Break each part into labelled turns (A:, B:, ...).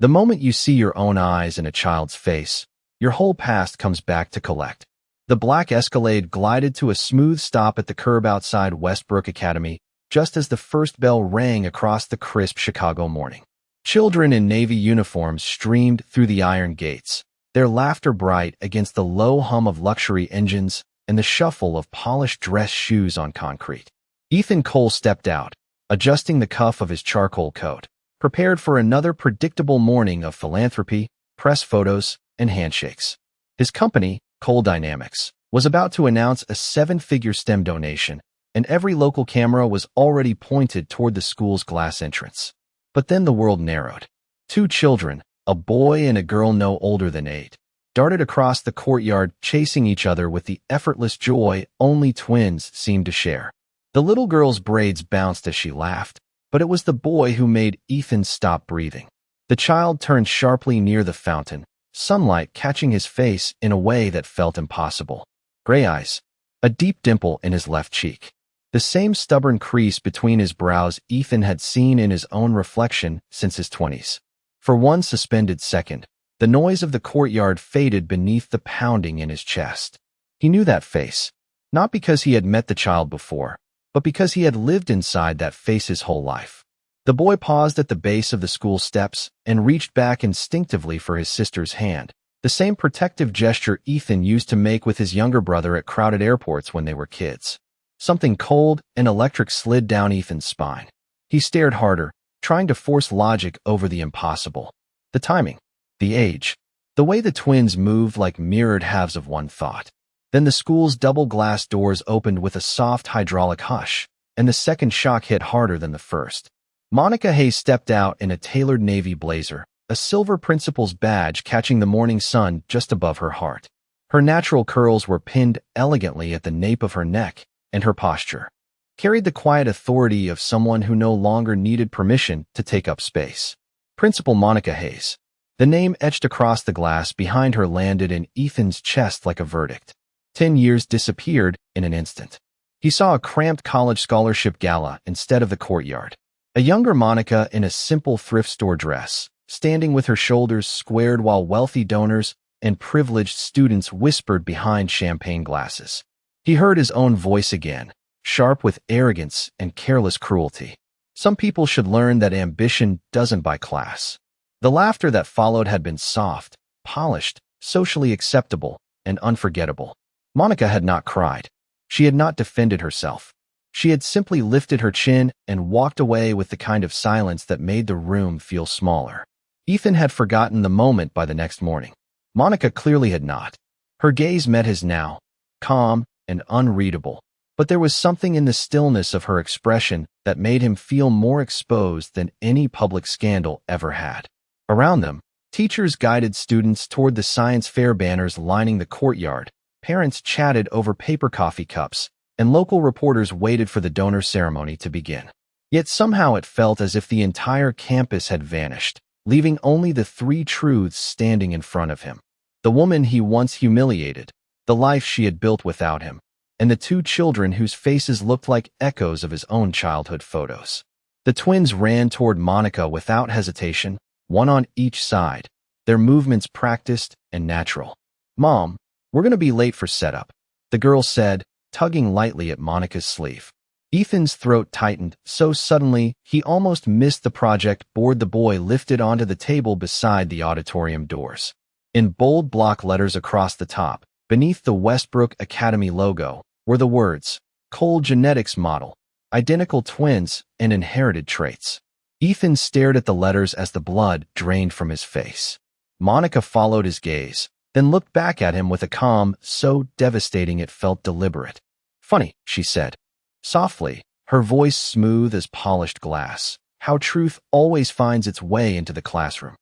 A: The moment you see your own eyes in a child's face, your whole past comes back to collect. The black Escalade glided to a smooth stop at the curb outside Westbrook Academy, just as the first bell rang across the crisp Chicago morning. Children in navy uniforms streamed through the iron gates, their laughter bright against the low hum of luxury engines and the shuffle of polished dress shoes on concrete. Ethan Cole stepped out, adjusting the cuff of his charcoal coat, prepared for another predictable morning of philanthropy, press photos, and handshakes. His company, Cole Dynamics, was about to announce a seven-figure STEM donation, and every local camera was already pointed toward the school's glass entrance. But then the world narrowed. Two children, a boy and a girl no older than 8, darted across the courtyard, chasing each other with the effortless joy only twins seemed to share. The little girl's braids bounced as she laughed, but it was the boy who made Ethan stop breathing. The child turned sharply near the fountain, sunlight catching his face in a way that felt impossible. Gray eyes, a deep dimple in his left cheek, the same stubborn crease between his brows Ethan had seen in his own reflection since his 20s. For one suspended second, the noise of the courtyard faded beneath the pounding in his chest. He knew that face, not because he had met the child before, but because he had lived inside that face his whole life. The boy paused at the base of the school steps and reached back instinctively for his sister's hand, the same protective gesture Ethan used to make with his younger brother at crowded airports when they were kids. Something cold and electric slid down Ethan's spine. He stared harder, trying to force logic over the impossible. The timing, the age, the way the twins moved like mirrored halves of one thought. Then the school's double glass doors opened with a soft hydraulic hush, and the second shock hit harder than the first. Monica Hayes stepped out in a tailored navy blazer, a silver principal's badge catching the morning sun just above her heart. Her natural curls were pinned elegantly at the nape of her neck, and her posture carried the quiet authority of someone who no longer needed permission to take up space. Principal Monica Hayes. The name etched across the glass behind her landed in Ethan's chest like a verdict. 10 years disappeared in an instant. He saw a cramped college scholarship gala instead of the courtyard. A younger Monica in a simple thrift store dress, standing with her shoulders squared while wealthy donors and privileged students whispered behind champagne glasses. He heard his own voice again, sharp with arrogance and careless cruelty. Some people should learn that ambition doesn't buy class. The laughter that followed had been soft, polished, socially acceptable, and unforgettable. Monica had not cried. She had not defended herself. She had simply lifted her chin and walked away with the kind of silence that made the room feel smaller. Ethan had forgotten the moment by the next morning. Monica clearly had not. Her gaze met his now, calm and unreadable, but there was something in the stillness of her expression that made him feel more exposed than any public scandal ever had. Around them, teachers guided students toward the science fair banners lining the courtyard. Parents chatted over paper coffee cups, and local reporters waited for the donor ceremony to begin. Yet somehow it felt as if the entire campus had vanished, leaving only the three truths standing in front of him. The woman he once humiliated, the life she had built without him, and the two children whose faces looked like echoes of his own childhood photos. The twins ran toward Monica without hesitation, one on each side, their movements practiced and natural. "Mom, we're going to be late for setup," the girl said, tugging lightly at Monica's sleeve. Ethan's throat tightened so suddenly he almost missed the project board the boy lifted onto the table beside the auditorium doors. In bold block letters across the top, beneath the Westbrook Academy logo, were the words, "Cole Genetics Model, Identical Twins and Inherited Traits." Ethan stared at the letters as the blood drained from his face. Monica followed his gaze, then looked back at him with a calm so devastating it felt deliberate. "Funny," she said, softly, her voice smooth as polished glass, "how truth always finds its way into the classroom."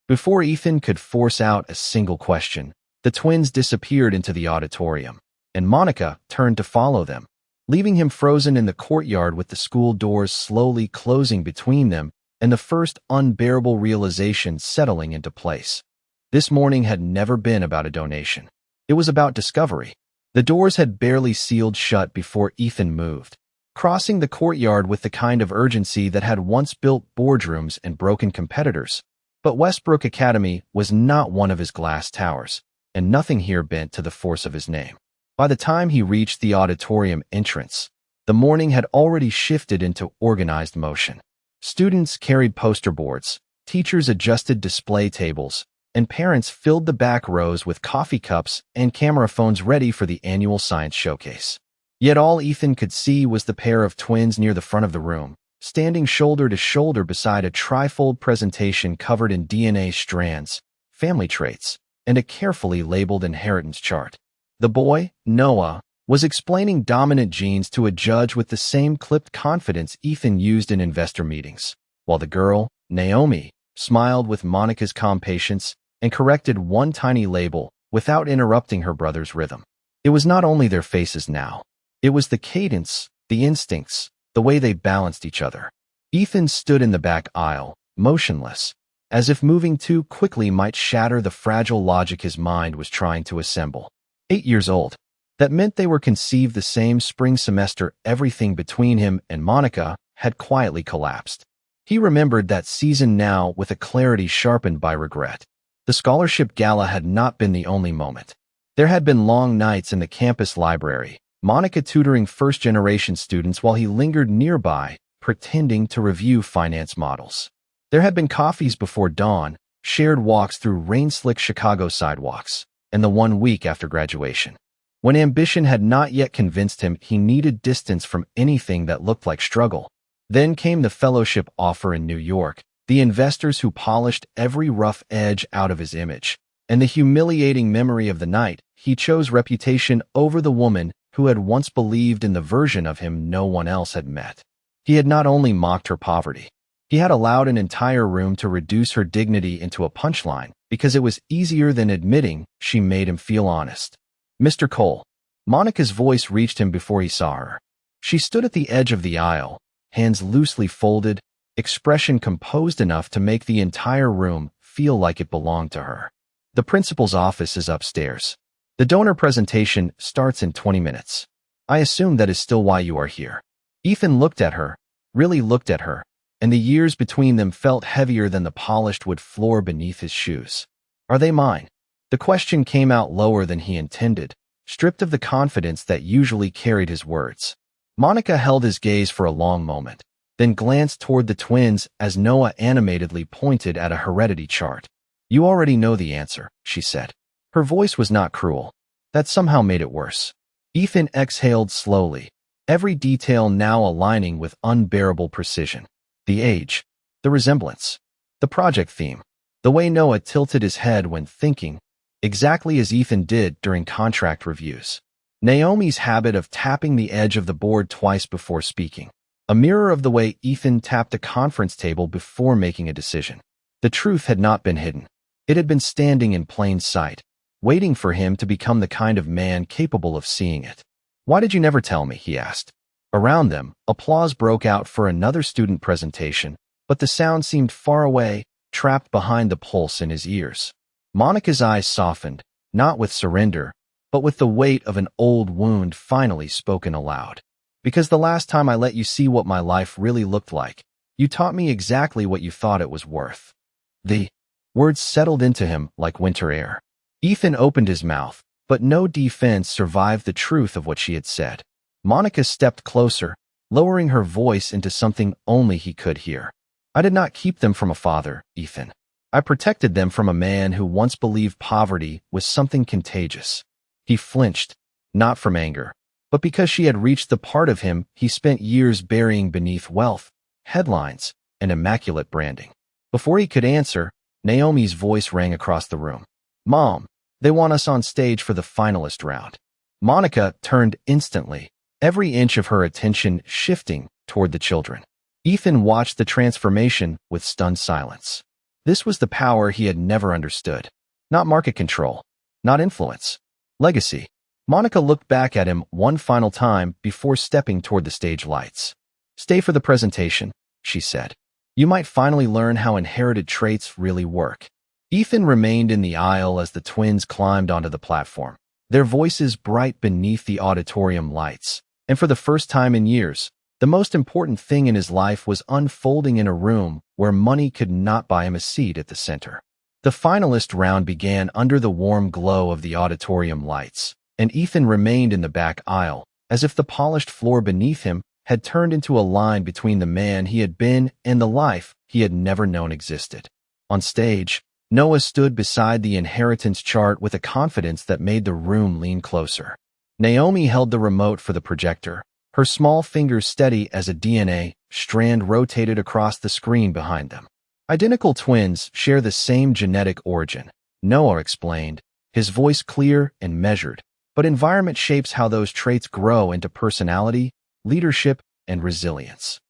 A: Before Ethan could force out a single question, the twins disappeared into the auditorium, and Monica turned to follow them, leaving him frozen in the courtyard with the school doors slowly closing between them and the first unbearable realization settling into place. This morning had never been about a donation. It was about discovery. The doors had barely sealed shut before Ethan moved, crossing the courtyard with the kind of urgency that had once built boardrooms and broken competitors. But Westbrook Academy was not one of his glass towers, and nothing here bent to the force of his name. By the time he reached the auditorium entrance, the morning had already shifted into organized motion. Students carried poster boards, teachers adjusted display tables, and parents filled the back rows with coffee cups and camera phones ready for the annual science showcase. Yet all Ethan could see was the pair of twins near the front of the room, standing shoulder to shoulder beside a trifold presentation covered in DNA strands, family traits, and a carefully labeled inheritance chart. The boy, Noah, was explaining dominant genes to a judge with the same clipped confidence Ethan used in investor meetings, while the girl, Naomi, smiled with Monica's calm patience and corrected one tiny label without interrupting her brother's rhythm. It was not only their faces now. It was the cadence, the instincts, the way they balanced each other. Ethan stood in the back aisle, motionless, as if moving too quickly might shatter the fragile logic his mind was trying to assemble. 8 years old. That meant they were conceived the same spring semester. Everything between him and Monica had quietly collapsed. He remembered that season now with a clarity sharpened by regret. The scholarship gala had not been the only moment. There had been long nights in the campus library, Monica tutoring first-generation students while he lingered nearby, pretending to review finance models. There had been coffees before dawn, shared walks through rain-slick Chicago sidewalks, and the 1 week after graduation. When ambition had not yet convinced him he needed distance from anything that looked like struggle. Then came the fellowship offer in New York, the investors who polished every rough edge out of his image, and the humiliating memory of the night he chose reputation over the woman who had once believed in the version of him no one else had met. He had not only mocked her poverty, he had allowed an entire room to reduce her dignity into a punchline because it was easier than admitting she made him feel honest. Mr. Cole. Monica's voice reached him before he saw her. She stood at the edge of the aisle, hands loosely folded, expression composed enough to make the entire room feel like it belonged to her. The principal's office is upstairs. The donor presentation starts in 20 minutes. I assume that is still why you are here. Ethan looked at her, really looked at her, and the years between them felt heavier than the polished wood floor beneath his shoes. Are they mine? The question came out lower than he intended, stripped of the confidence that usually carried his words. Monica held his gaze for a long moment, then glanced toward the twins as Noah animatedly pointed at a heredity chart. You already know the answer, she said. Her voice was not cruel. That somehow made it worse. Ethan exhaled slowly, every detail now aligning with unbearable precision. The age, the resemblance, the project theme, the way Noah tilted his head when thinking, exactly as Ethan did during contract reviews. Naomi's habit of tapping the edge of the board twice before speaking, a mirror of the way Ethan tapped a conference table before making a decision. The truth had not been hidden. It had been standing in plain sight, waiting for him to become the kind of man capable of seeing it. Why did you never tell me? He asked. Around them, applause broke out for another student presentation, but the sound seemed far away, trapped behind the pulse in his ears. Monica's eyes softened, not with surrender, but with the weight of an old wound finally spoken aloud. Because the last time I let you see what my life really looked like, you taught me exactly what you thought it was worth. The words settled into him like winter air. Ethan opened his mouth, but no defense survived the truth of what she had said. Monica stepped closer, lowering her voice into something only he could hear. I did not keep them from a father, Ethan. I protected them from a man who once believed poverty was something contagious. He flinched, not from anger, but because she had reached the part of him he spent years burying beneath wealth, headlines, and immaculate branding. Before he could answer, Naomi's voice rang across the room. Mom, they want us on stage for the finalist round. Monica turned instantly, every inch of her attention shifting toward the children. Ethan watched the transformation with stunned silence. This was the power he had never understood. Not market control, not influence, legacy. Monica looked back at him one final time before stepping toward the stage lights. Stay for the presentation, she said. You might finally learn how inherited traits really work. Ethan remained in the aisle as the twins climbed onto the platform, their voices bright beneath the auditorium lights, and for the first time in years, The most important thing in his life was unfolding in a room where money could not buy him a seat at the center. The finalist round began under the warm glow of the auditorium lights, and Ethan remained in the back aisle, as if the polished floor beneath him had turned into a line between the man he had been and the life he had never known existed. On stage, Noah stood beside the inheritance chart with a confidence that made the room lean closer. Naomi held the remote for the projector, her small fingers steady as a DNA strand rotated across the screen behind them. Identical twins share the same genetic origin, Noah explained, his voice clear and measured, but environment shapes how those traits grow into personality, leadership, and resilience.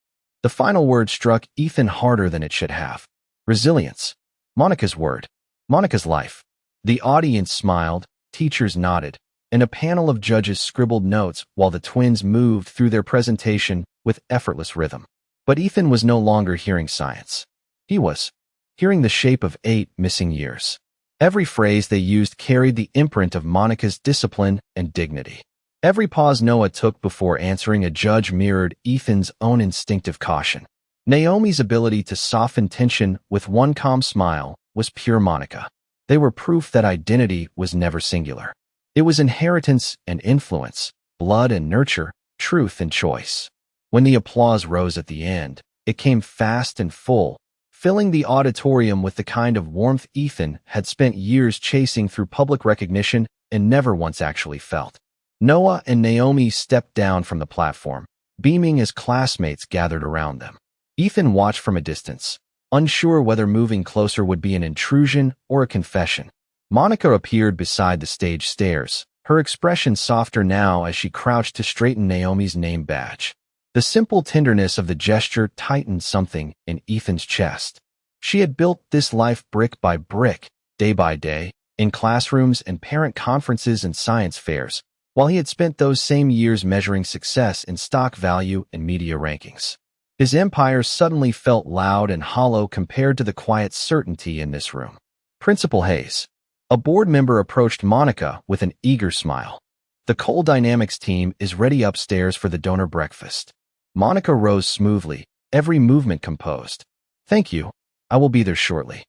A: The final word struck Ethan harder than it should have. Resilience. Monica's word. Monica's life. The audience smiled, teachers nodded, and a panel of judges scribbled notes while the twins moved through their presentation with effortless rhythm. But Ethan was no longer hearing science. He was hearing the shape of 8 missing years. Every phrase they used carried the imprint of Monica's discipline and dignity. Every pause Noah took before answering a judge mirrored Ethan's own instinctive caution. Naomi's ability to soften tension with one calm smile was pure Monica. They were proof that identity was never singular. It was inheritance and influence, blood and nurture, truth and choice. When the applause rose at the end, it came fast and full, filling the auditorium with the kind of warmth Ethan had spent years chasing through public recognition and never once actually felt. Noah and Naomi stepped down from the platform, beaming as classmates gathered around them. Ethan watched from a distance, unsure whether moving closer would be an intrusion or a confession. Monica appeared beside the stage stairs, her expression softer now as she crouched to straighten Naomi's name badge. The simple tenderness of the gesture tightened something in Ethan's chest. She had built this life brick by brick, day by day, in classrooms and parent conferences and science fairs, while he had spent those same years measuring success in stock value and media rankings. His empire suddenly felt loud and hollow compared to the quiet certainty in this room. Principal Hayes. A board member approached Monica with an eager smile. The Coal Dynamics team is ready upstairs for the donor breakfast. Monica rose smoothly, every movement composed. Thank you. I will be there shortly.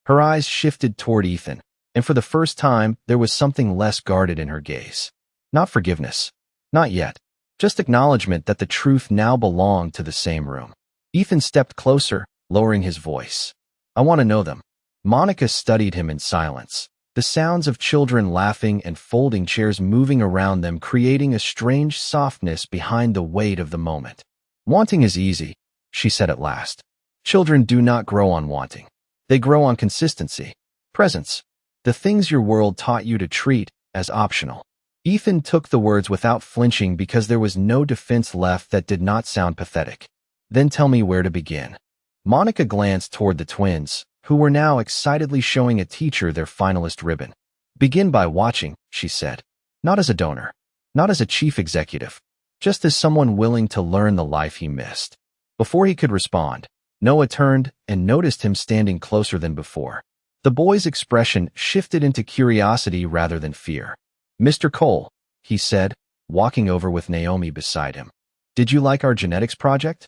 A: Her eyes shifted toward Ethan, and for the first time, there was something less guarded in her gaze. Not forgiveness. Not yet. Just acknowledgement that the truth now belonged to the same room. Ethan stepped closer, lowering his voice. I want to know them. Monica studied him in silence, the sounds of children laughing and folding chairs moving around them creating a strange softness behind the weight of the moment. Wanting is easy, she said at last. Children do not grow on wanting. They grow on consistency, presence, the things your world taught you to treat as optional. Ethan took the words without flinching because there was no defense left that did not sound pathetic. Then tell me where to begin. Monica glanced toward the twins, who were now excitedly showing a teacher their finalist ribbon. Begin by watching, she said. Not as a donor, not as a chief executive, just as someone willing to learn the life he missed. Before he could respond, Noah turned and noticed him standing closer than before. The boy's expression shifted into curiosity rather than fear. Mr. Cole, he said, walking over with Naomi beside him. Did you like our genetics project?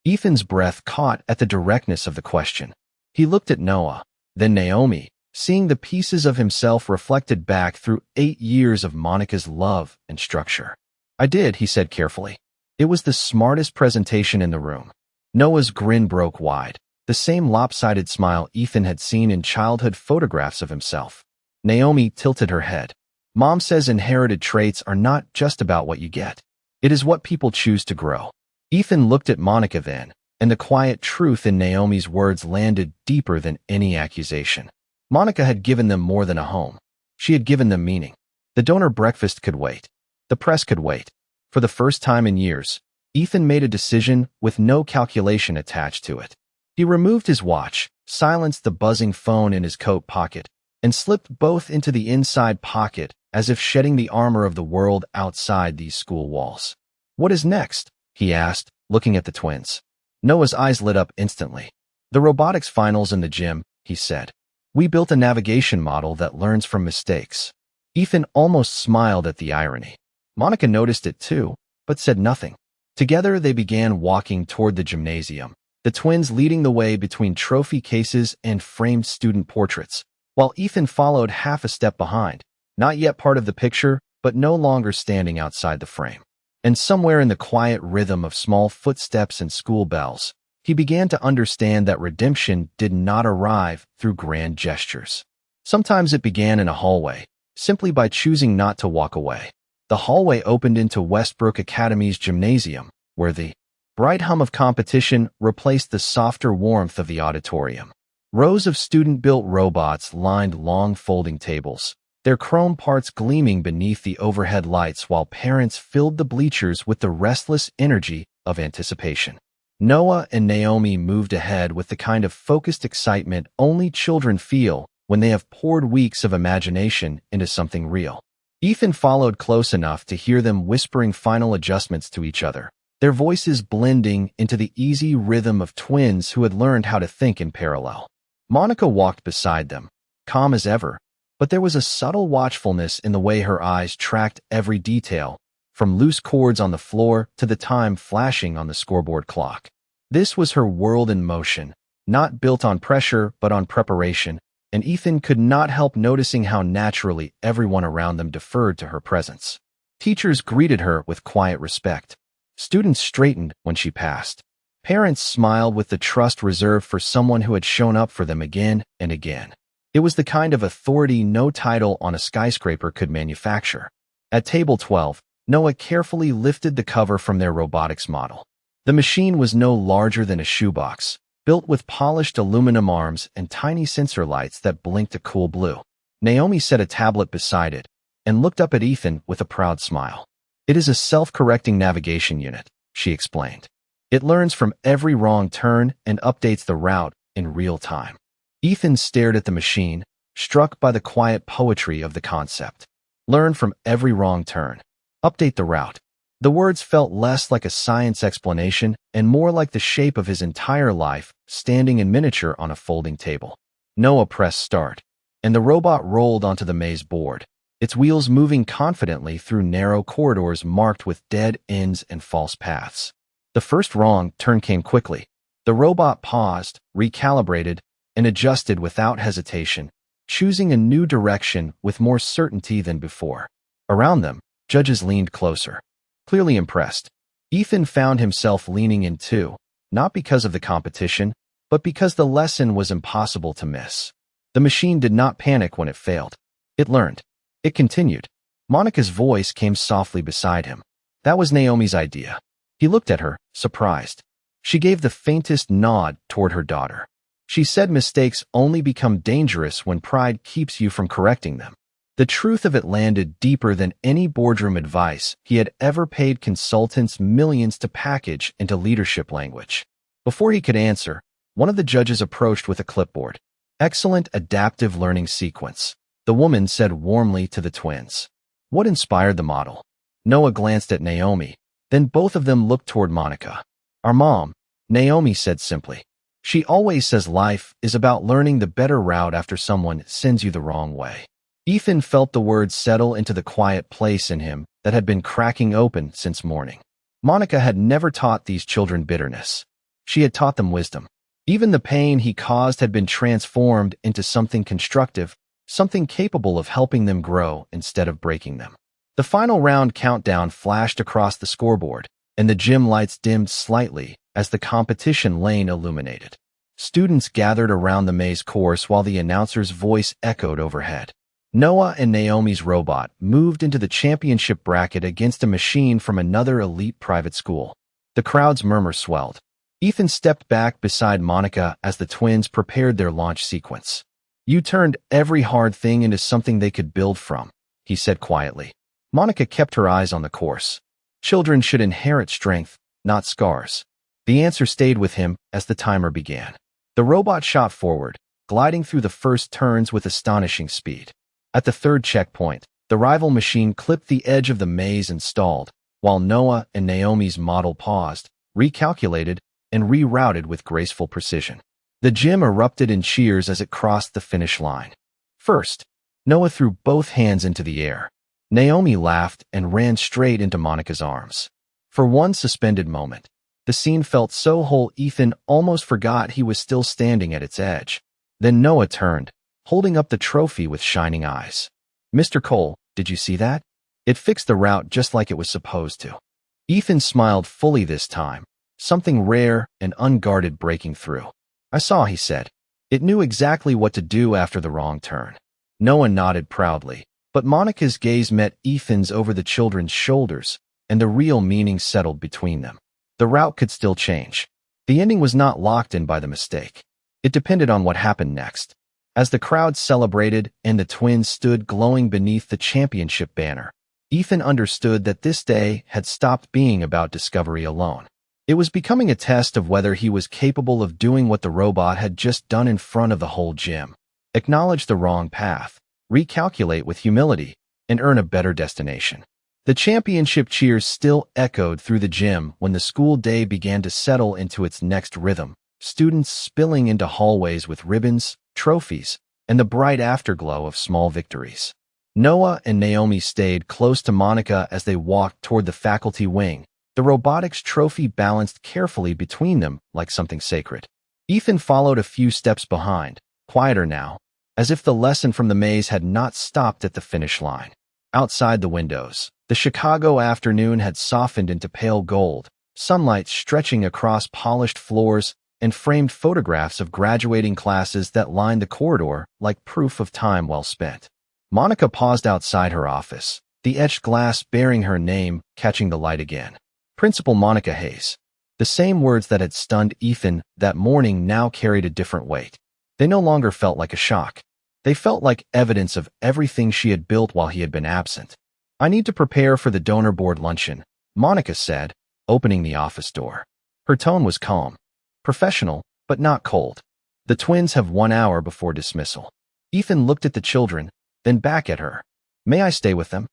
A: Ethan's breath caught at the directness of the question. He looked at Noah, then Naomi, seeing the pieces of himself reflected back through 8 years of Monica's love and structure. I did, he said carefully. It was the smartest presentation in the room. Noah's grin broke wide, the same lopsided smile Ethan had seen in childhood photographs of himself. Naomi tilted her head. Mom says inherited traits are not just about what you get. It is what people choose to grow. Ethan looked at Monica then, and the quiet truth in Naomi's words landed deeper than any accusation. Monica had given them more than a home. She had given them meaning. The donor breakfast could wait. The press could wait. For the first time in years, Ethan made a decision with no calculation attached to it. He removed his watch, silenced the buzzing phone in his coat pocket, and slipped both into the inside pocket as if shedding the armor of the world outside these school walls. What is next? He asked, looking at the twins. Noah's eyes lit up instantly. The robotics finals in the gym, he said. We built a navigation model that learns from mistakes. Ethan almost smiled at the irony. Monica noticed it too, but said nothing. Together, they began walking toward the gymnasium, the twins leading the way between trophy cases and framed student portraits, while Ethan followed half a step behind, not yet part of the picture, but no longer standing outside the frame. And somewhere in the quiet rhythm of small footsteps and school bells, he began to understand that redemption did not arrive through grand gestures. Sometimes it began in a hallway, simply by choosing not to walk away. The hallway opened into Westbrook Academy's gymnasium, where the bright hum of competition replaced the softer warmth of the auditorium. Rows of student-built robots lined long folding tables, their chrome parts gleaming beneath the overhead lights while parents filled the bleachers with the restless energy of anticipation. Noah and Naomi moved ahead with the kind of focused excitement only children feel when they have poured weeks of imagination into something real. Ethan followed close enough to hear them whispering final adjustments to each other, their voices blending into the easy rhythm of twins who had learned how to think in parallel. Monica walked beside them, calm as ever, but there was a subtle watchfulness in the way her eyes tracked every detail, from loose cords on the floor to the time flashing on the scoreboard clock. This was her world in motion, not built on pressure but on preparation, and Ethan could not help noticing how naturally everyone around them deferred to her presence. Teachers greeted her with quiet respect. Students straightened when she passed. Parents smiled with the trust reserved for someone who had shown up for them again and again. It was the kind of authority no title on a skyscraper could manufacture. At table 12, Noah carefully lifted the cover from their robotics model. The machine was no larger than a shoebox, built with polished aluminum arms and tiny sensor lights that blinked a cool blue. Naomi set a tablet beside it and looked up at Ethan with a proud smile. "It is a self-correcting navigation unit," she explained. "It learns from every wrong turn and updates the route in real time." Ethan stared at the machine, struck by the quiet poetry of the concept. Learn from every wrong turn. Update the route. The words felt less like a science explanation and more like the shape of his entire life, standing in miniature on a folding table. Noah pressed start, and the robot rolled onto the maze board, its wheels moving confidently through narrow corridors marked with dead ends and false paths. The first wrong turn came quickly. The robot paused, recalibrated, and adjusted without hesitation, choosing a new direction with more certainty than before. Around them, judges leaned closer, clearly impressed. Ethan found himself leaning in too, not because of the competition, but because the lesson was impossible to miss. The machine did not panic when it failed. It learned. It continued. Monica's voice came softly beside him. That was Naomi's idea. He looked at her, surprised. She gave the faintest nod toward her daughter. She said mistakes only become dangerous when pride keeps you from correcting them. The truth of it landed deeper than any boardroom advice he had ever paid consultants millions to package into leadership language. Before he could answer, one of the judges approached with a clipboard. "Excellent adaptive learning sequence," the woman said warmly to the twins. "What inspired the model?" Noah glanced at Naomi, then both of them looked toward Monica. "Our mom," Naomi said simply. "She always says life is about learning the better route after someone sends you the wrong way." Ethan felt the words settle into the quiet place in him that had been cracking open since morning. Monica had never taught these children bitterness. She had taught them wisdom. Even the pain he caused had been transformed into something constructive, something capable of helping them grow instead of breaking them. The final round countdown flashed across the scoreboard, and the gym lights dimmed slightly as the competition lane illuminated. Students gathered around the maze course while the announcer's voice echoed overhead. Noah and Naomi's robot moved into the championship bracket against a machine from another elite private school. The crowd's murmur swelled. Ethan stepped back beside Monica as the twins prepared their launch sequence. "You turned every hard thing into something they could build from," he said quietly. Monica kept her eyes on the course. Children should inherit strength, not scars. The answer stayed with him as the timer began. The robot shot forward, gliding through the first turns with astonishing speed. At the third checkpoint, the rival machine clipped the edge of the maze and stalled, while Noah and Naomi's model paused, recalculated, and rerouted with graceful precision. The gym erupted in cheers as it crossed the finish line. First, Noah threw both hands into the air. Naomi laughed and ran straight into Monica's arms. For one suspended moment, the scene felt so whole Ethan almost forgot he was still standing at its edge. Then Noah turned, holding up the trophy with shining eyes. "Mr. Cole, did you see that? It fixed the route just like it was supposed to." Ethan smiled fully this time, something rare and unguarded breaking through. "I saw," he said. "It knew exactly what to do after the wrong turn." Noah nodded proudly, but Monica's gaze met Ethan's over the children's shoulders, and the real meaning settled between them. The route could still change. The ending was not locked in by the mistake. It depended on what happened next. As the crowd celebrated and the twins stood glowing beneath the championship banner, Ethan understood that this day had stopped being about discovery alone. It was becoming a test of whether he was capable of doing what the robot had just done in front of the whole gym. Acknowledge the wrong path, recalculate with humility, and earn a better destination. The championship cheers still echoed through the gym when the school day began to settle into its next rhythm, students spilling into hallways with ribbons, trophies, and the bright afterglow of small victories. Noah and Naomi stayed close to Monica as they walked toward the faculty wing, the robotics trophy balanced carefully between them like something sacred. Ethan followed a few steps behind, quieter now, as if the lesson from the maze had not stopped at the finish line. Outside the windows, the Chicago afternoon had softened into pale gold, sunlight stretching across polished floors and framed photographs of graduating classes that lined the corridor like proof of time well spent. Monica paused outside her office, the etched glass bearing her name catching the light again. Principal Monica Hayes. The same words that had stunned Ethan that morning now carried a different weight. They no longer felt like a shock. They felt like evidence of everything she had built while he had been absent. "I need to prepare for the donor board luncheon," Monica said, opening the office door. Her tone was calm, professional, but not cold. "The twins have 1 hour before dismissal." Ethan looked at the children, then back at her. "May I stay with them?"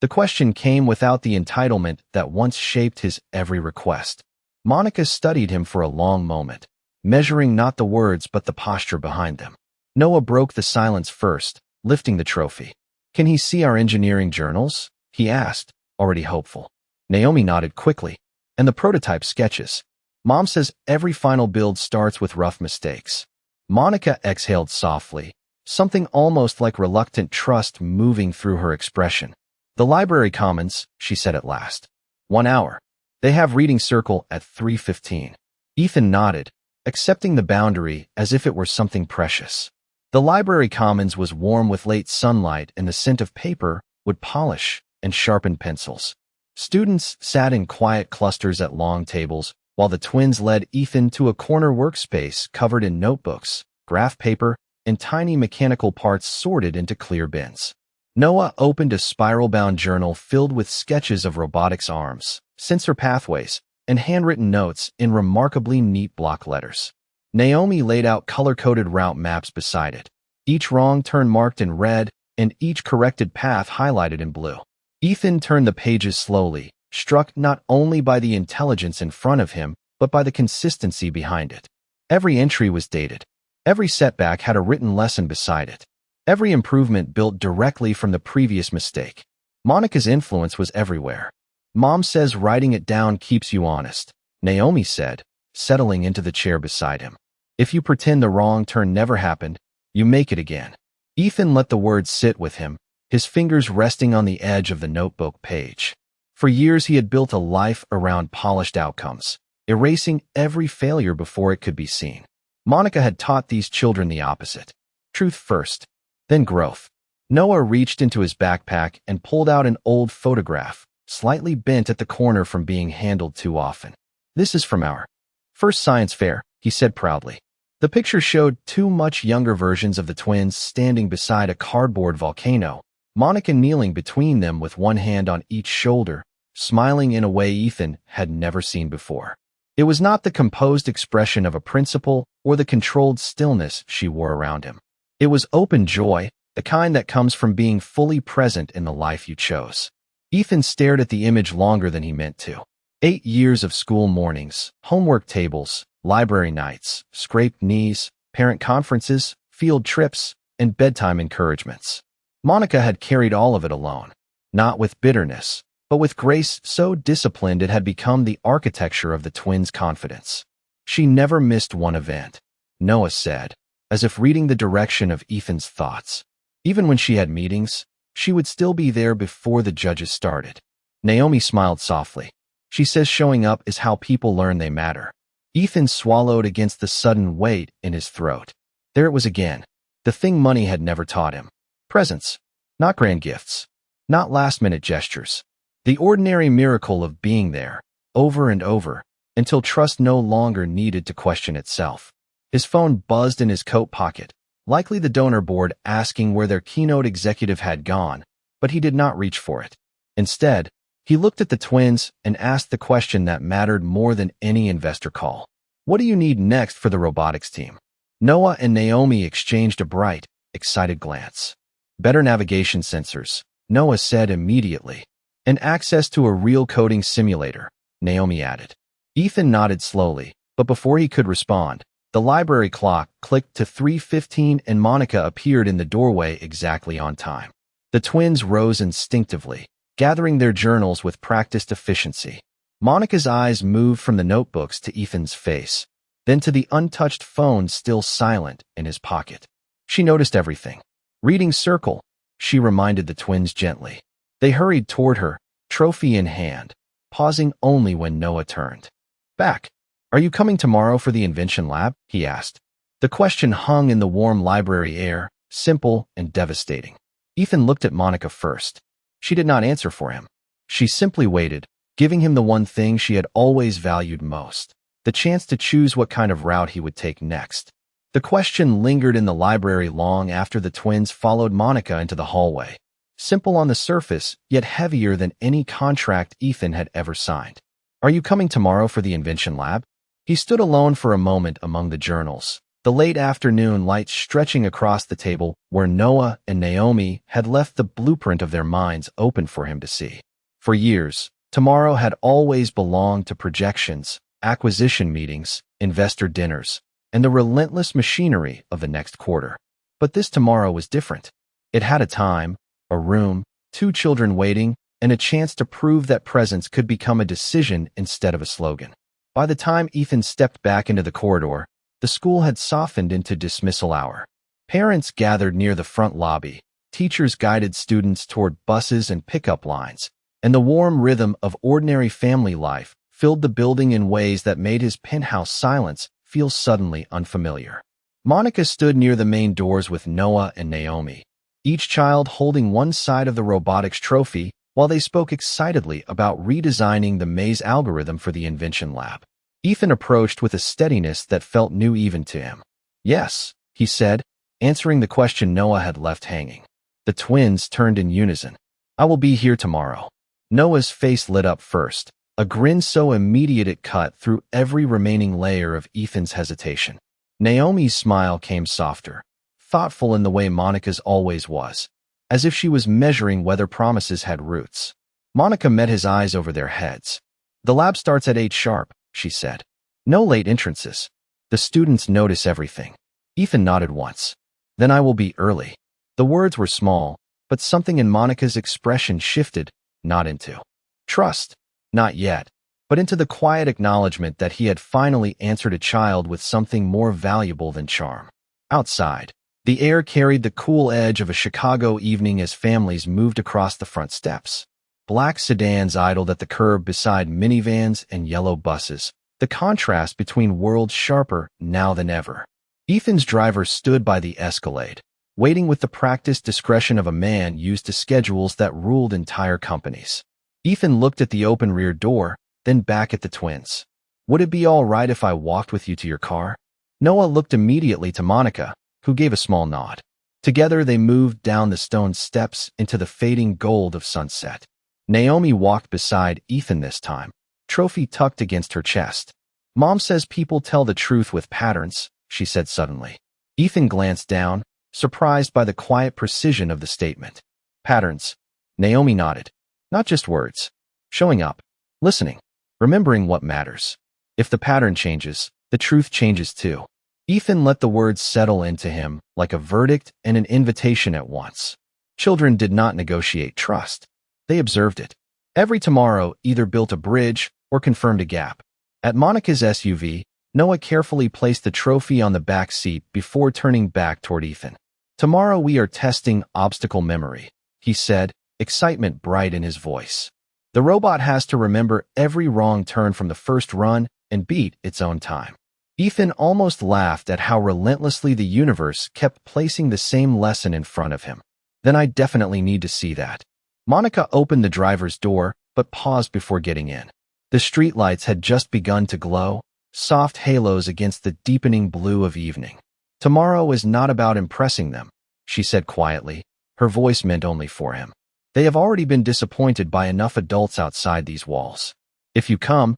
A: The question came without the entitlement that once shaped his every request. Monica studied him for a long moment, measuring not the words but the posture behind them. Noah broke the silence first, lifting the trophy. "Can he see our engineering journals?" he asked, already hopeful. Naomi nodded quickly. "And the prototype sketches. Mom says every final build starts with rough mistakes." Monica exhaled softly, something almost like reluctant trust moving through her expression. "The library commons," she said at last. 1 hour. They have reading circle at 3:15. Ethan nodded, accepting the boundary as if it were something precious. The library commons was warm with late sunlight and the scent of paper, wood polish, and sharpened pencils. Students sat in quiet clusters at long tables, while the twins led Ethan to a corner workspace covered in notebooks, graph paper, and tiny mechanical parts sorted into clear bins. Noah opened a spiral-bound journal filled with sketches of robotics arms, sensor pathways, and handwritten notes in remarkably neat block letters. Naomi laid out color-coded route maps beside it, each wrong turn marked in red and each corrected path highlighted in blue. Ethan turned the pages slowly, struck not only by the intelligence in front of him, but by the consistency behind it. Every entry was dated. Every setback had a written lesson beside it. Every improvement built directly from the previous mistake. Monica's influence was everywhere. "Mom says writing it down keeps you honest," Naomi said, settling into the chair beside him. "If you pretend the wrong turn never happened, you make it again." Ethan let the words sit with him, his fingers resting on the edge of the notebook page. For years he had built a life around polished outcomes, erasing every failure before it could be seen. Monica had taught these children the opposite. Truth first, then growth. Noah reached into his backpack and pulled out an old photograph, slightly bent at the corner from being handled too often. "This is from our first science fair," he said proudly. The picture showed two much younger versions of the twins standing beside a cardboard volcano, Monica kneeling between them with one hand on each shoulder, smiling in a way Ethan had never seen before. It was not the composed expression of a principal or the controlled stillness she wore around him. It was open joy, the kind that comes from being fully present in the life you chose. Ethan stared at the image longer than he meant to. 8 years of school mornings, homework tables, library nights, scraped knees, parent conferences, field trips, and bedtime encouragements. Monica had carried all of it alone, not with bitterness, but with grace so disciplined it had become the architecture of the twins' confidence. She never missed one event, Noah said, as if reading the direction of Ethan's thoughts. Even when she had meetings, she would still be there before the judges started. Naomi smiled softly. She says showing up is how people learn they matter. Ethan swallowed against the sudden weight in his throat. There it was again, the thing money had never taught him. Presents, not grand gifts, not last-minute gestures. The ordinary miracle of being there, over and over, until trust no longer needed to question itself. His phone buzzed in his coat pocket, likely the donor board asking where their keynote executive had gone, but he did not reach for it. Instead, he looked at the twins and asked the question that mattered more than any investor call. What do you need next for the robotics team? Noah and Naomi exchanged a bright, excited glance. Better navigation sensors, Noah said immediately. And access to a real coding simulator, Naomi added. Ethan nodded slowly, but before he could respond, the library clock clicked to 3:15 and Monica appeared in the doorway exactly on time. The twins rose instinctively, gathering their journals with practiced efficiency. Monica's eyes moved from the notebooks to Ethan's face, then to the untouched phone still silent in his pocket. She noticed everything. Reading circle, she reminded the twins gently. They hurried toward her, trophy in hand, pausing only when Noah turned back. Are you coming tomorrow for the invention lab? He asked. The question hung in the warm library air, simple and devastating. Ethan looked at Monica first. She did not answer for him. She simply waited, giving him the one thing she had always valued most, the chance to choose what kind of route he would take next. The question lingered in the library long after the twins followed Monica into the hallway. Simple on the surface, yet heavier than any contract Ethan had ever signed. Are you coming tomorrow for the invention lab? He stood alone for a moment among the journals, the late afternoon light stretching across the table where Noah and Naomi had left the blueprint of their minds open for him to see. For years, tomorrow had always belonged to projections, acquisition meetings, investor dinners, and the relentless machinery of the next quarter. But this tomorrow was different. It had a time, a room, 2 children waiting, and a chance to prove that presence could become a decision instead of a slogan. By the time Ethan stepped back into the corridor, the school had softened into dismissal hour. Parents gathered near the front lobby, teachers guided students toward buses and pickup lines, and the warm rhythm of ordinary family life filled the building in ways that made his penthouse silence feel suddenly unfamiliar. Monica stood near the main doors with Noah and Naomi, each child holding one side of the robotics trophy while they spoke excitedly about redesigning the maze algorithm for the invention lab. Ethan approached with a steadiness that felt new even to him. Yes, he said, answering the question Noah had left hanging. The twins turned in unison. I will be here tomorrow. Noah's face lit up first, a grin so immediate it cut through every remaining layer of Ethan's hesitation. Naomi's smile came softer, thoughtful in the way Monica's always was, as if she was measuring whether promises had roots. Monica met his eyes over their heads. The lab starts at 8 sharp, she said. No late entrances. The students notice everything. Ethan nodded once. Then I will be early. The words were small, but something in Monica's expression shifted, not into trust, not yet, but into the quiet acknowledgement that he had finally answered a child with something more valuable than charm. Outside, the air carried the cool edge of a Chicago evening as families moved across the front steps. Black sedans idled at the curb beside minivans and yellow buses, the contrast between worlds sharper now than ever. Ethan's driver stood by the Escalade, waiting with the practiced discretion of a man used to schedules that ruled entire companies. Ethan looked at the open rear door, then back at the twins. Would it be all right if I walked with you to your car? Noah looked immediately to Monica, who gave a small nod. Together they moved down the stone steps into the fading gold of sunset. Naomi walked beside Ethan this time, trophy tucked against her chest. Mom says people tell the truth with patterns, she said suddenly. Ethan glanced down, surprised by the quiet precision of the statement. Patterns. Naomi nodded. Not just words. Showing up. Listening. Remembering what matters. If the pattern changes, the truth changes too. Ethan let the words settle into him like a verdict and an invitation at once. Children did not negotiate trust. They observed it. Every tomorrow either built a bridge or confirmed a gap. At Monica's SUV, Noah carefully placed the trophy on the back seat before turning back toward Ethan. Tomorrow we are testing obstacle memory, he said, excitement bright in his voice. The robot has to remember every wrong turn from the first run and beat its own time. Ethan almost laughed at how relentlessly the universe kept placing the same lesson in front of him. Then I definitely need to see that. Monica opened the driver's door, but paused before getting in. The streetlights had just begun to glow, soft halos against the deepening blue of evening. Tomorrow is not about impressing them, she said quietly, her voice meant only for him. They have already been disappointed by enough adults outside these walls. If you come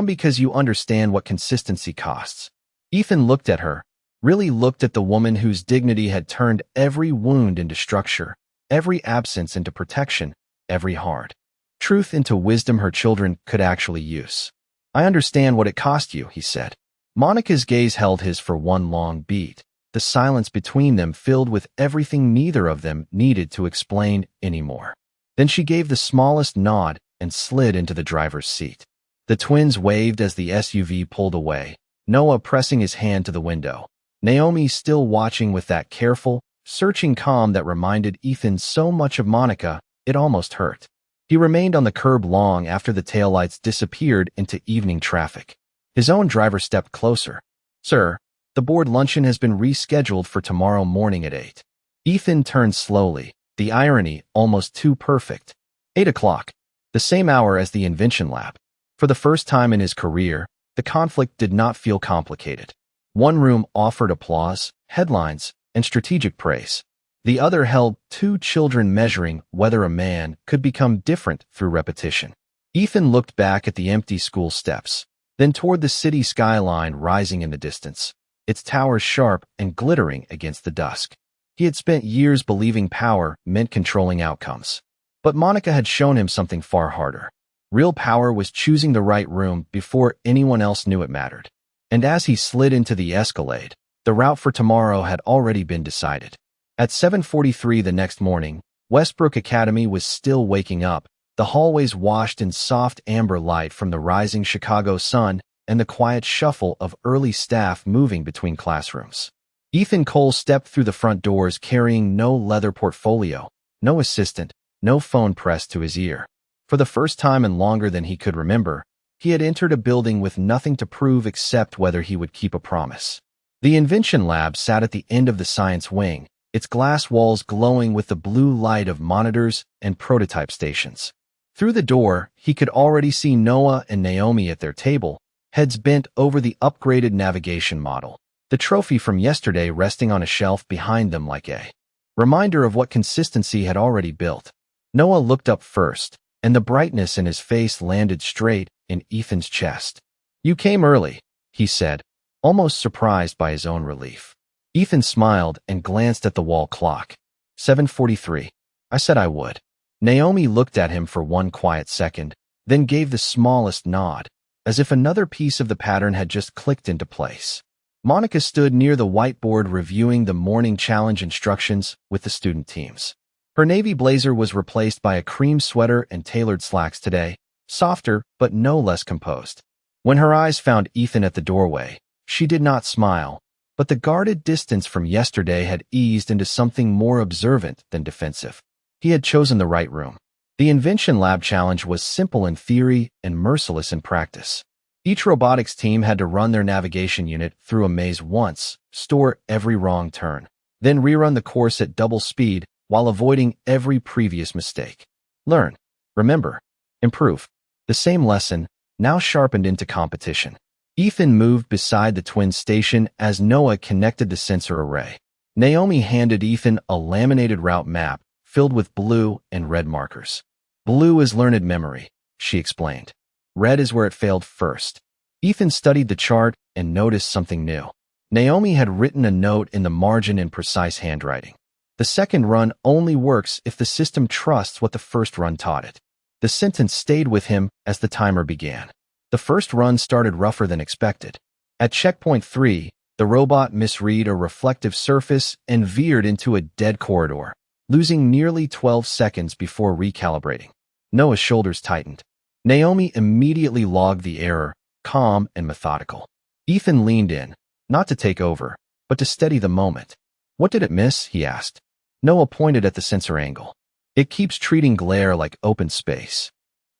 A: because you understand what consistency costs. Ethan looked at her, really looked at the woman whose dignity had turned every wound into structure, every absence into protection, every hard truth into wisdom her children could actually use. I understand what it cost you, he said. Monica's gaze held his for one long beat, the silence between them filled with everything neither of them needed to explain anymore. Then she gave the smallest nod and slid into the driver's seat. The twins waved as the SUV pulled away, Noah pressing his hand to the window. Naomi still watching with that careful, searching calm that reminded Ethan so much of Monica, it almost hurt. He remained on the curb long after the taillights disappeared into evening traffic. His own driver stepped closer. Sir, the board luncheon has been rescheduled for tomorrow morning at 8. Ethan turned slowly, the irony almost too perfect. 8 o'clock, the same hour as the invention lab. For the first time in his career, the conflict did not feel complicated. One room offered applause, headlines, and strategic praise. The other held two children measuring whether a man could become different through repetition. Ethan looked back at the empty school steps, then toward the city skyline rising in the distance, its towers sharp and glittering against the dusk. He had spent years believing power meant controlling outcomes. But Monica had shown him something far harder. Real power was choosing the right room before anyone else knew it mattered. And as he slid into the Escalade, the route for tomorrow had already been decided. At 7:43 the next morning, Westbrook Academy was still waking up, the hallways washed in soft amber light from the rising Chicago sun and the quiet shuffle of early staff moving between classrooms. Ethan Cole stepped through the front doors carrying no leather portfolio, no assistant, no phone pressed to his ear. For the first time and longer than he could remember, he had entered a building with nothing to prove except whether he would keep a promise. The invention lab sat at the end of the science wing, its glass walls glowing with the blue light of monitors and prototype stations. Through the door, he could already see Noah and Naomi at their table, heads bent over the upgraded navigation model, the trophy from yesterday resting on a shelf behind them like a reminder of what consistency had already built. Noah looked up first, and the brightness in his face landed straight in Ethan's chest. You came early, he said, almost surprised by his own relief. Ethan smiled and glanced at the wall clock. 7:43. I said I would. Naomi looked at him for one quiet second, then gave the smallest nod, as if another piece of the pattern had just clicked into place. Monica stood near the whiteboard reviewing the morning challenge instructions with the student teams. Her navy blazer was replaced by a cream sweater and tailored slacks today, softer but no less composed. When her eyes found Ethan at the doorway, she did not smile, but the guarded distance from yesterday had eased into something more observant than defensive. He had chosen the right room. The Invention Lab challenge was simple in theory and merciless in practice. Each robotics team had to run their navigation unit through a maze once, store every wrong turn, then rerun the course at double speed while avoiding every previous mistake. Learn, remember, improve. The same lesson, now sharpened into competition. Ethan moved beside the twin station as Noah connected the sensor array. Naomi handed Ethan a laminated route map filled with blue and red markers. Blue is learned memory, she explained. Red is where it failed first. Ethan studied the chart and noticed something new. Naomi had written a note in the margin in precise handwriting. The second run only works if the system trusts what the first run taught it. The sentence stayed with him as the timer began. The first run started rougher than expected. At checkpoint 3, the robot misread a reflective surface and veered into a dead corridor, losing nearly 12 seconds before recalibrating. Noah's shoulders tightened. Naomi immediately logged the error, calm and methodical. Ethan leaned in, not to take over, but to steady the moment. What did it miss? He asked. Noah pointed at the sensor angle. It keeps treating glare like open space.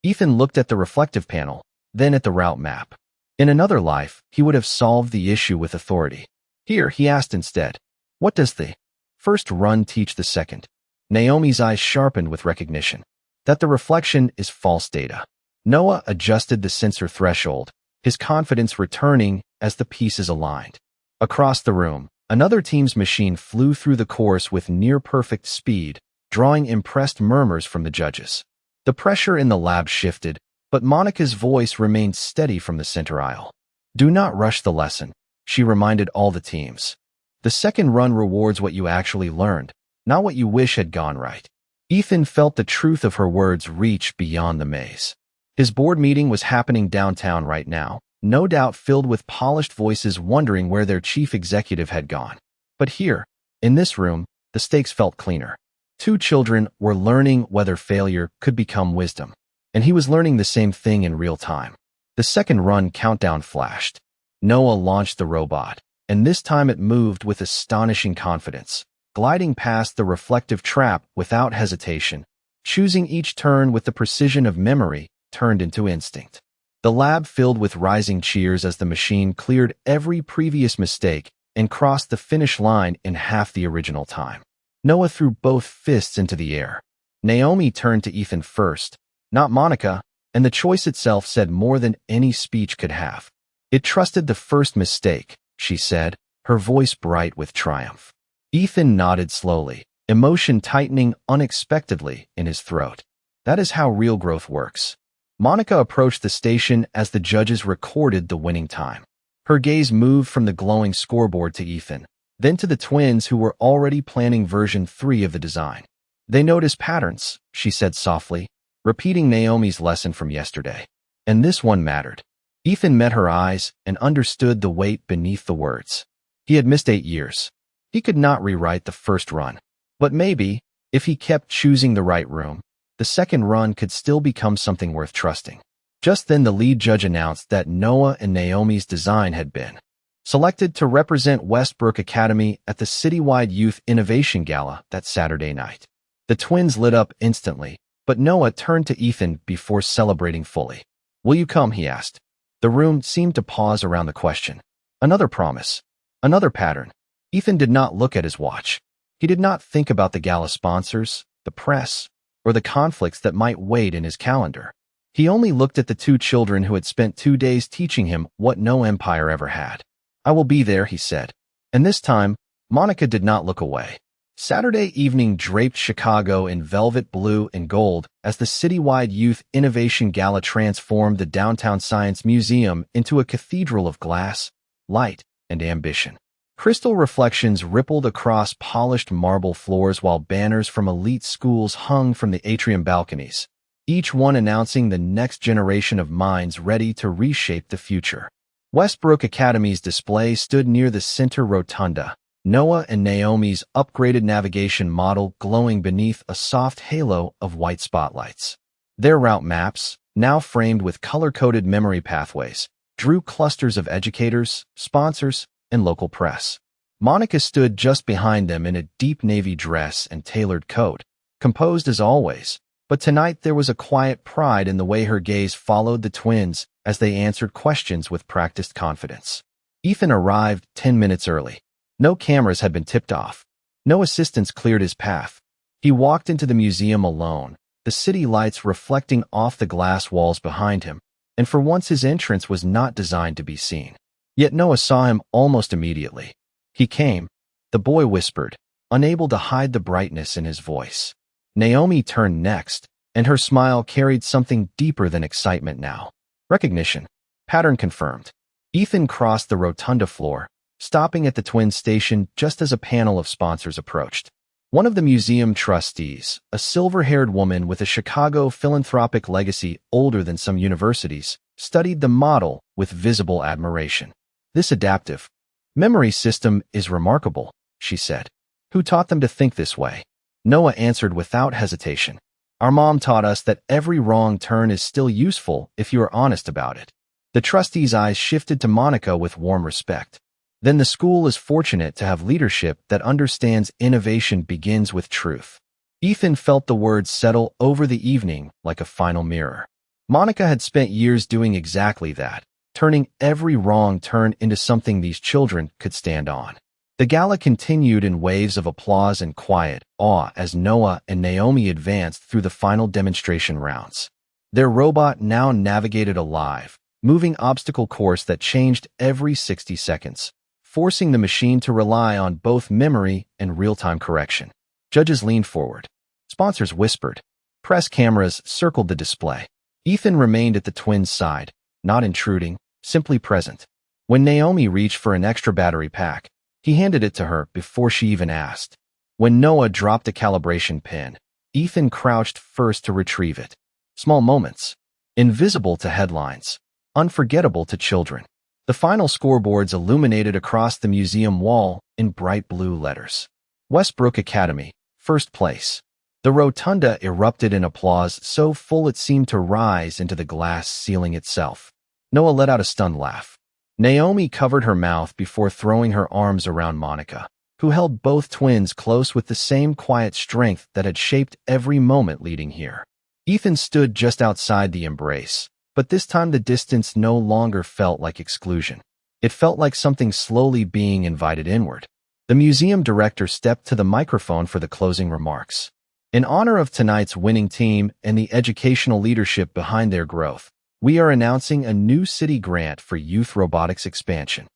A: Ethan looked at the reflective panel, then at the route map. In another life, he would have solved the issue with authority. Here, he asked instead, what does the first run teach the second? Naomi's eyes sharpened with recognition. That the reflection is false data. Noah adjusted the sensor threshold, his confidence returning as the pieces aligned. Across the room, another team's machine flew through the course with near-perfect speed, drawing impressed murmurs from the judges. The pressure in the lab shifted, but Monica's voice remained steady from the center aisle. Do not rush the lesson, she reminded all the teams. The second run rewards what you actually learned, not what you wish had gone right. Ethan felt the truth of her words reach beyond the maze. His board meeting was happening downtown right now, no doubt filled with polished voices wondering where their chief executive had gone. But here, in this room, the stakes felt cleaner. Two children were learning whether failure could become wisdom, and he was learning the same thing in real time. The second run countdown flashed. Noah launched the robot, and this time it moved with astonishing confidence, gliding past the reflective trap without hesitation, choosing each turn with the precision of memory turned into instinct. The lab filled with rising cheers as the machine cleared every previous mistake and crossed the finish line in half the original time. Noah threw both fists into the air. Naomi turned to Ethan first, not Monica, and the choice itself said more than any speech could have. It trusted the first mistake, she said, her voice bright with triumph. Ethan nodded slowly, emotion tightening unexpectedly in his throat. That is how real growth works. Monica approached the station as the judges recorded the winning time. Her gaze moved from the glowing scoreboard to Ethan, then to the twins who were already planning version 3 of the design. They noticed patterns, she said softly, repeating Naomi's lesson from yesterday. And this one mattered. Ethan met her eyes and understood the weight beneath the words. He had missed 8 years. He could not rewrite the first run. But maybe, if he kept choosing the right room, the second run could still become something worth trusting. Just then the lead judge announced that Noah and Naomi's design had been selected to represent Westbrook Academy at the citywide Youth Innovation Gala that Saturday night. The twins lit up instantly, but Noah turned to Ethan before celebrating fully. Will you come? He asked. The room seemed to pause around the question. Another promise. Another pattern. Ethan did not look at his watch. He did not think about the gala sponsors, the press, or the conflicts that might wait in his calendar. He only looked at the two children who had spent 2 days teaching him what no empire ever had. I will be there, he said. And this time, Monica did not look away. Saturday evening draped Chicago in velvet blue and gold as the citywide Youth Innovation Gala transformed the Downtown Science Museum into a cathedral of glass, light, and ambition. Crystal reflections rippled across polished marble floors while banners from elite schools hung from the atrium balconies, each one announcing the next generation of minds ready to reshape the future. Westbrook Academy's display stood near the center rotunda, Noah and Naomi's upgraded navigation model glowing beneath a soft halo of white spotlights. Their route maps, now framed with color-coded memory pathways, drew clusters of educators, sponsors, and local press. Monica stood just behind them in a deep navy dress and tailored coat, composed as always, but tonight there was a quiet pride in the way her gaze followed the twins as they answered questions with practiced confidence. Ethan arrived 10 minutes early. No cameras had been tipped off. No assistants cleared his path. He walked into the museum alone, the city lights reflecting off the glass walls behind him, and for once his entrance was not designed to be seen. Yet Noah saw him almost immediately. He came, the boy whispered, unable to hide the brightness in his voice. Naomi turned next, and her smile carried something deeper than excitement now. Recognition. Pattern confirmed. Ethan crossed the rotunda floor, stopping at the twin station just as a panel of sponsors approached. One of the museum trustees, a silver-haired woman with a Chicago philanthropic legacy older than some universities, studied the model with visible admiration. This adaptive memory system is remarkable, she said. Who taught them to think this way? Noah answered without hesitation. Our mom taught us that every wrong turn is still useful if you are honest about it. The trustee's eyes shifted to Monica with warm respect. Then the school is fortunate to have leadership that understands innovation begins with truth. Ethan felt the words settle over the evening like a final mirror. Monica had spent years doing exactly that, turning every wrong turn into something these children could stand on. The gala continued in waves of applause and quiet awe as Noah and Naomi advanced through the final demonstration rounds. Their robot now navigated a live, moving obstacle course that changed every 60 seconds, forcing the machine to rely on both memory and real-time correction. Judges leaned forward. Sponsors whispered. Press cameras circled the display. Ethan remained at the twins' side, not intruding, simply present. When Naomi reached for an extra battery pack, he handed it to her before she even asked. When Noah dropped a calibration pin, Ethan crouched first to retrieve it. Small moments. Invisible to headlines. Unforgettable to children. The final scoreboards illuminated across the museum wall in bright blue letters. Westbrook Academy, first place. The rotunda erupted in applause so full it seemed to rise into the glass ceiling itself. Noah let out a stunned laugh. Naomi covered her mouth before throwing her arms around Monica, who held both twins close with the same quiet strength that had shaped every moment leading here. Ethan stood just outside the embrace, but this time the distance no longer felt like exclusion. It felt like something slowly being invited inward. The museum director stepped to the microphone for the closing remarks. In honor of tonight's winning team and the educational leadership behind their growth, we are announcing a new city grant for youth robotics expansion.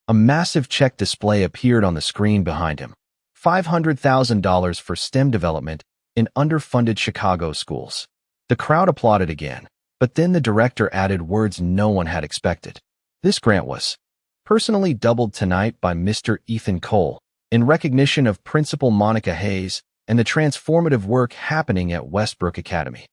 A: A massive check display appeared on the screen behind him. $500,000 for STEM development in underfunded Chicago schools. The crowd applauded again, but then the director added words no one had expected. This grant was personally doubled tonight by Mr. Ethan Cole in recognition of Principal Monica Hayes and the transformative work happening at Westbrook Academy.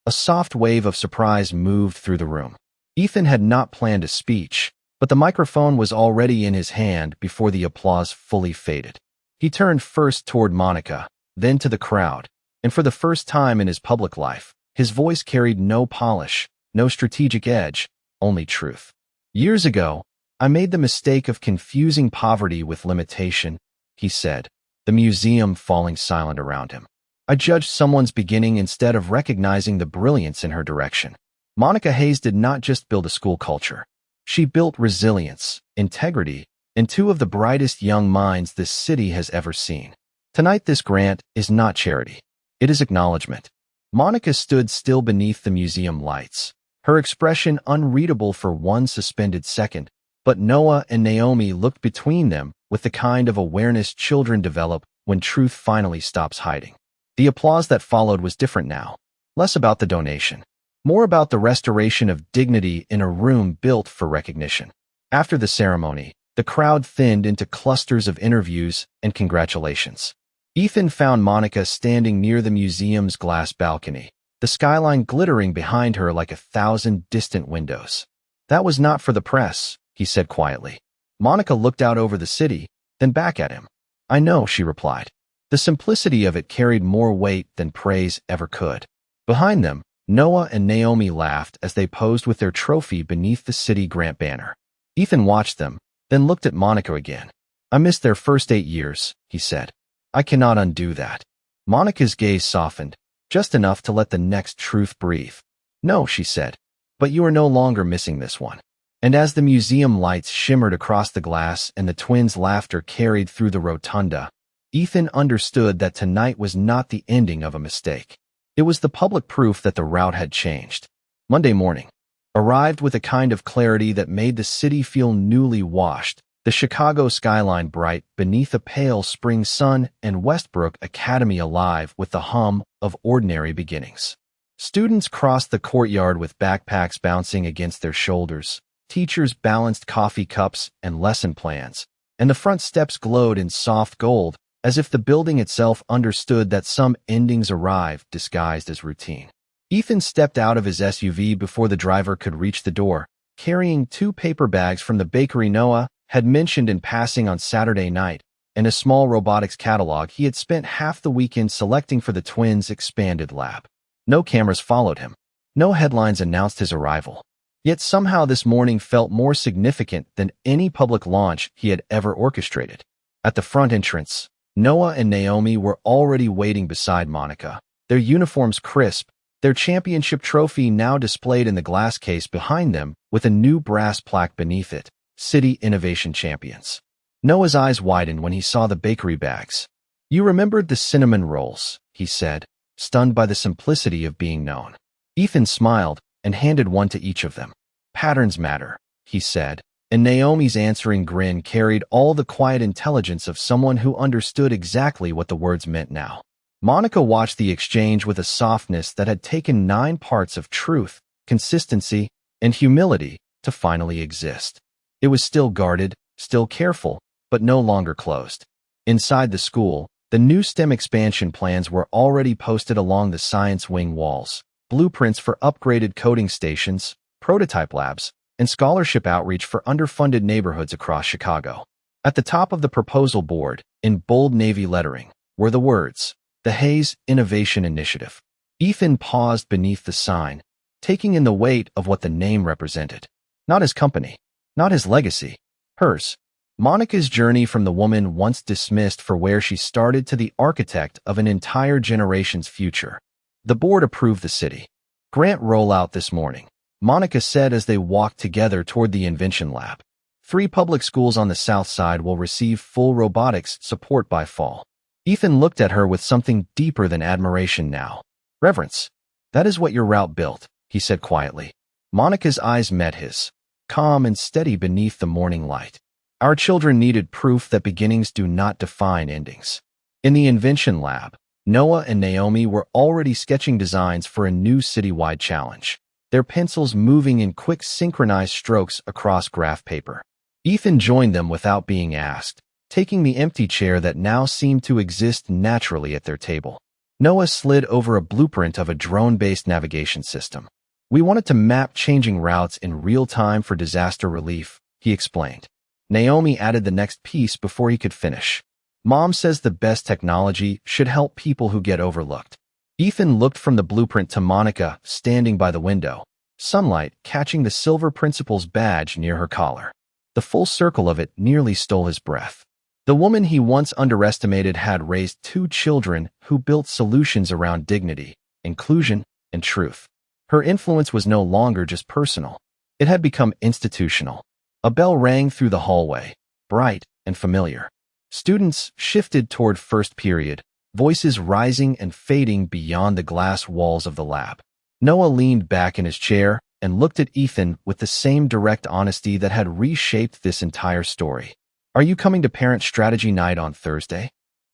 A: A soft wave of surprise moved through the room. Ethan had not planned a speech, but the microphone was already in his hand before the applause fully faded. He turned first toward Monica, then to the crowd, and for the first time in his public life, his voice carried no polish, no strategic edge, only truth. Years ago, I made the mistake of confusing poverty with limitation, he said, the museum falling silent around him. I judged someone's beginning instead of recognizing the brilliance in her direction. Monica Hayes did not just build a school culture. She built resilience, integrity, and two of the brightest young minds this city has ever seen. Tonight, this grant is not charity. It is acknowledgement. Monica stood still beneath the museum lights, her expression unreadable for one suspended second, but Noah and Naomi looked between them with the kind of awareness children develop when truth finally stops hiding. The applause that followed was different now, less about the donation, more about the restoration of dignity in a room built for recognition. After the ceremony, the crowd thinned into clusters of interviews and congratulations. Ethan found Monica standing near the museum's glass balcony, the skyline glittering behind her like 1,000 distant windows. That was not for the press, he said quietly. Monica looked out over the city, then back at him. I know, she replied. The simplicity of it carried more weight than praise ever could. Behind them, Noah and Naomi laughed as they posed with their trophy beneath the city grant banner. Ethan watched them, then looked at Monica again. I missed their first 8 years, he said. I cannot undo that. Monica's gaze softened, just enough to let the next truth breathe. No, she said, but you are no longer missing this one. And as the museum lights shimmered across the glass and the twins' laughter carried through the rotunda, Ethan understood that tonight was not the ending of a mistake. It was the public proof that the route had changed. Monday morning arrived with a kind of clarity that made the city feel newly washed, the Chicago skyline bright beneath a pale spring sun and Westbrook Academy alive with the hum of ordinary beginnings. Students crossed the courtyard with backpacks bouncing against their shoulders. Teachers balanced coffee cups and lesson plans, and the front steps glowed in soft gold, as if the building itself understood that some endings arrive disguised as routine. Ethan stepped out of his SUV before the driver could reach the door, carrying 2 paper bags from the bakery Noah had mentioned in passing on Saturday night, and a small robotics catalog he had spent half the weekend selecting for the twins' expanded lab. No cameras followed him. No headlines announced his arrival. Yet somehow this morning felt more significant than any public launch he had ever orchestrated. At the front entrance, Noah and Naomi were already waiting beside Monica, their uniforms crisp, their championship trophy now displayed in the glass case behind them with a new brass plaque beneath it, City Innovation Champions. Noah's eyes widened when he saw the bakery bags. "You remembered the cinnamon rolls," he said, stunned by the simplicity of being known. Ethan smiled and handed one to each of them. "Patterns matter," he said, and Naomi's answering grin carried all the quiet intelligence of someone who understood exactly what the words meant now. Monica watched the exchange with a softness that had taken 9 parts of truth, consistency, and humility to finally exist. It was still guarded, still careful, but no longer closed. Inside the school, the new STEM expansion plans were already posted along the science wing walls, blueprints for upgraded coding stations, prototype labs, and scholarship outreach for underfunded neighborhoods across Chicago. At the top of the proposal board, in bold navy lettering, were the words, "The Hayes Innovation Initiative." Ethan paused beneath the sign, taking in the weight of what the name represented. Not his company, not his legacy, hers. Monica's journey from the woman once dismissed for where she started to the architect of an entire generation's future. The board approved the city grant rollout this morning, Monica said as they walked together toward the Invention Lab. 3 public schools on the south side will receive full robotics support by fall. Ethan looked at her with something deeper than admiration now. "Reverence. That is what your route built," he said quietly. Monica's eyes met his, calm and steady beneath the morning light. "Our children needed proof that beginnings do not define endings." In the Invention Lab, Noah and Naomi were already sketching designs for a new citywide challenge, their pencils moving in quick synchronized strokes across graph paper. Ethan joined them without being asked, taking the empty chair that now seemed to exist naturally at their table. Noah slid over a blueprint of a drone-based navigation system. "We wanted to map changing routes in real time for disaster relief," he explained. Naomi added the next piece before he could finish. "Mom says the best technology should help people who get overlooked." Ethan looked from the blueprint to Monica, standing by the window, sunlight catching the silver principal's badge near her collar. The full circle of it nearly stole his breath. The woman he once underestimated had raised 2 children who built solutions around dignity, inclusion, and truth. Her influence was no longer just personal. It had become institutional. A bell rang through the hallway, bright and familiar. Students shifted toward first period, voices rising and fading beyond the glass walls of the lab. Noah leaned back in his chair and looked at Ethan with the same direct honesty that had reshaped this entire story. "Are you coming to Parent Strategy Night on Thursday?"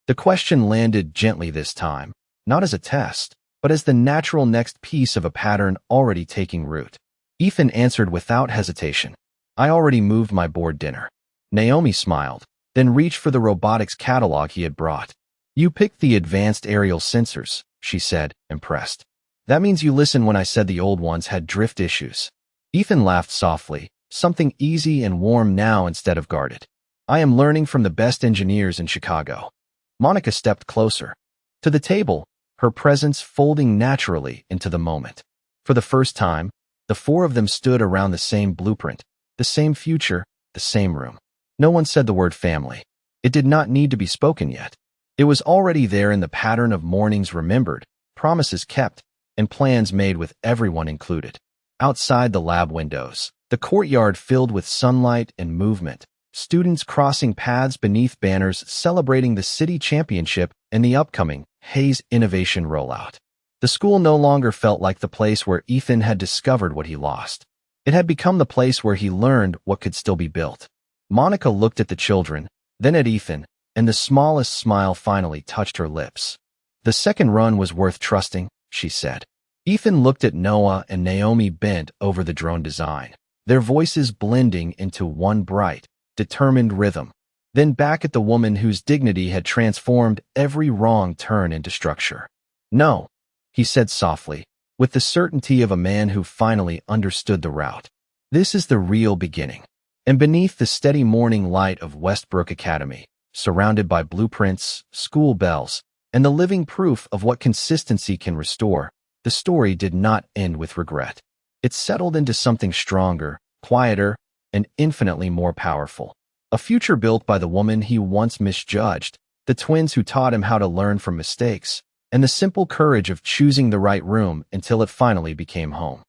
A: The question landed gently this time, not as a test, but as the natural next piece of a pattern already taking root. Ethan answered without hesitation. "I already moved my board dinner." Naomi smiled, then reached for the robotics catalog he had brought. "You picked the advanced aerial sensors," she said, impressed. "That means you listened when I said the old ones had drift issues." Ethan laughed softly, something easy and warm now instead of guarded. "I am learning from the best engineers in Chicago." Monica stepped closer to the table, her presence folding naturally into the moment. For the first time, the 4 of them stood around the same blueprint, the same future, the same room. No one said the word family. It did not need to be spoken yet. It was already there in the pattern of mornings remembered, promises kept, and plans made with everyone included. Outside the lab windows, the courtyard filled with sunlight and movement, students crossing paths beneath banners celebrating the city championship and the upcoming Hayes Innovation rollout. The school no longer felt like the place where Ethan had discovered what he lost. It had become the place where he learned what could still be built. Monica looked at the children, then at Ethan, and the smallest smile finally touched her lips. "The second run was worth trusting," she said. Ethan looked at Noah and Naomi bent over the drone design, their voices blending into one bright, determined rhythm, then back at the woman whose dignity had transformed every wrong turn into structure. "No," he said softly, with the certainty of a man who finally understood the route. "This is the real beginning." And beneath the steady morning light of Westbrook Academy, surrounded by blueprints, school bells, and the living proof of what consistency can restore, the story did not end with regret. It settled into something stronger, quieter, and infinitely more powerful. A future built by the woman he once misjudged, the twins who taught him how to learn from mistakes, and the simple courage of choosing the right room until it finally became home.